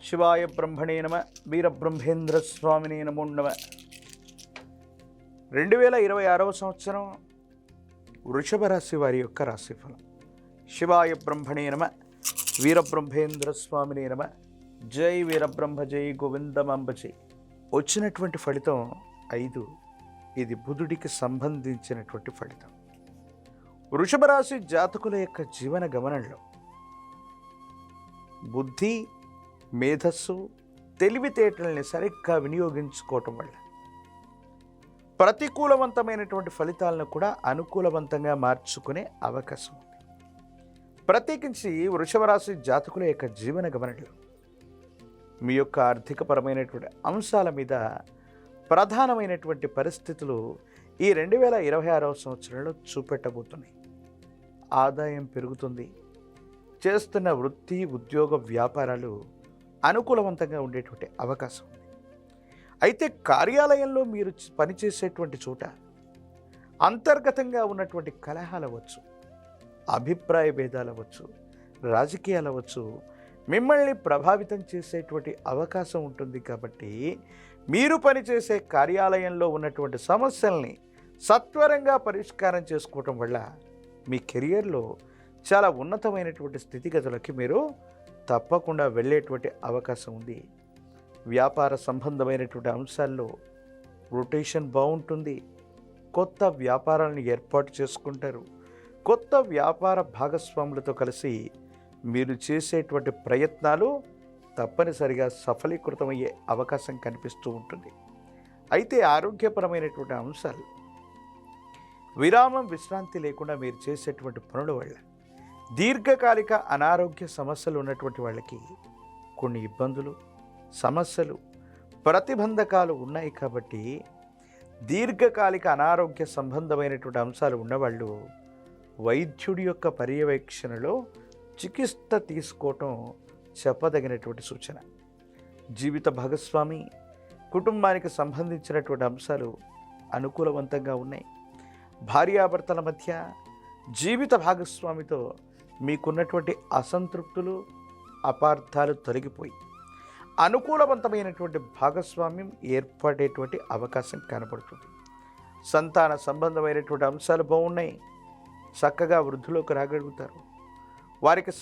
శివాయ బ్రహ్మణే నమ వీరబ్రహ్మేంద్ర స్వామినే నమో నమ 2026వ సంవత్సరం వృషభ రాశి వారి యొక్క రాశిఫలం. శివాయ బ్రహ్మణే నమ వీరబ్రహ్మేంద్ర స్వామినే నమ. జై వీరబ్రహ్మ జై గోవిందమాంబ జై. వచ్చినటువంటి ఫలితం 5. ఇది బుధుడికి సంబంధించినటువంటి ఫలితం. వృషభ రాశి జాతకుల యొక్క జీవన గమనంలో బుద్ధి, మేధస్సు, తెలివితేటల్ని సరిగ్గా వినియోగించుకోవటం వల్ల ప్రతికూలవంతమైనటువంటి ఫలితాలను కూడా అనుకూలవంతంగా మార్చుకునే అవకాశం ఉంది. ప్రత్యేకించి వృషభ రాశి జాతకుల యొక్క జీవన గమనంలో మీ యొక్క ఆర్థికపరమైనటువంటి అంశాల మీద ప్రధానమైనటువంటి పరిస్థితులు ఈ 2026వ సంవత్సరంలో చూపెట్టబోతున్నాయి. ఆదాయం పెరుగుతుంది. చేస్తున్న వృత్తి, ఉద్యోగ, వ్యాపారాలు అనుకూలవంతంగా ఉండేటువంటి అవకాశం ఉంది. అయితే కార్యాలయంలో మీరు పనిచేసేటువంటి చోట అంతర్గతంగా ఉన్నటువంటి కలహాలు అవ్వచ్చు, అభిప్రాయ భేదాలు అవ్వచ్చు, రాజకీయాలు అవ్వచ్చు, మిమ్మల్ని ప్రభావితం చేసేటువంటి అవకాశం ఉంటుంది. కాబట్టి మీరు పనిచేసే కార్యాలయంలో ఉన్నటువంటి సమస్యల్ని సత్వరంగా పరిష్కారం చేసుకోవటం వల్ల మీ కెరియర్లో చాలా ఉన్నతమైనటువంటి స్థితిగతులకి మీరు తప్పకుండా వెళ్ళేటువంటి అవకాశం ఉంది. వ్యాపార సంబంధమైనటువంటి అంశాల్లో రొటేషన్ బాగుంటుంది. కొత్త వ్యాపారాలను ఏర్పాటు చేసుకుంటారు. కొత్త వ్యాపార భాగస్వాములతో కలిసి మీరు చేసేటువంటి ప్రయత్నాలు తప్పనిసరిగా సఫలీకృతమయ్యే అవకాశం కనిపిస్తూ ఉంటుంది. అయితే ఆరోగ్యపరమైనటువంటి అంశాలు విరామం, విశ్రాంతి లేకుండా మీరు చేసేటువంటి పనుల వల్ల దీర్ఘకాలిక అనారోగ్య సమస్యలు ఉన్నటువంటి వాళ్ళకి కొన్ని ఇబ్బందులు, సమస్యలు, ప్రతిబంధకాలు ఉన్నాయి. కాబట్టి దీర్ఘకాలిక అనారోగ్య సంబంధమైనటువంటి అంశాలు ఉన్నవాళ్ళు వైద్యుడి యొక్క పర్యవేక్షణలో చికిత్స తీసుకోవటం చెప్పదగినటువంటి సూచన. జీవిత భాగస్వామి, కుటుంబానికి సంబంధించినటువంటి అంశాలు అనుకూలవంతంగా ఉన్నాయి. భార్యాభర్తల మధ్య, జీవిత భాగస్వామితో మీకున్నటువంటి అసంతృప్తులు, అపార్థాలు తొలగిపోయి అనుకూలవంతమైనటువంటి భాగస్వామ్యం ఏర్పడేటువంటి అవకాశం కనబడుతుంది. సంతాన సంబంధమైనటువంటి అంశాలు బాగున్నాయి. చక్కగా వృద్ధిలోకి రాగలుగుతారు. వారికి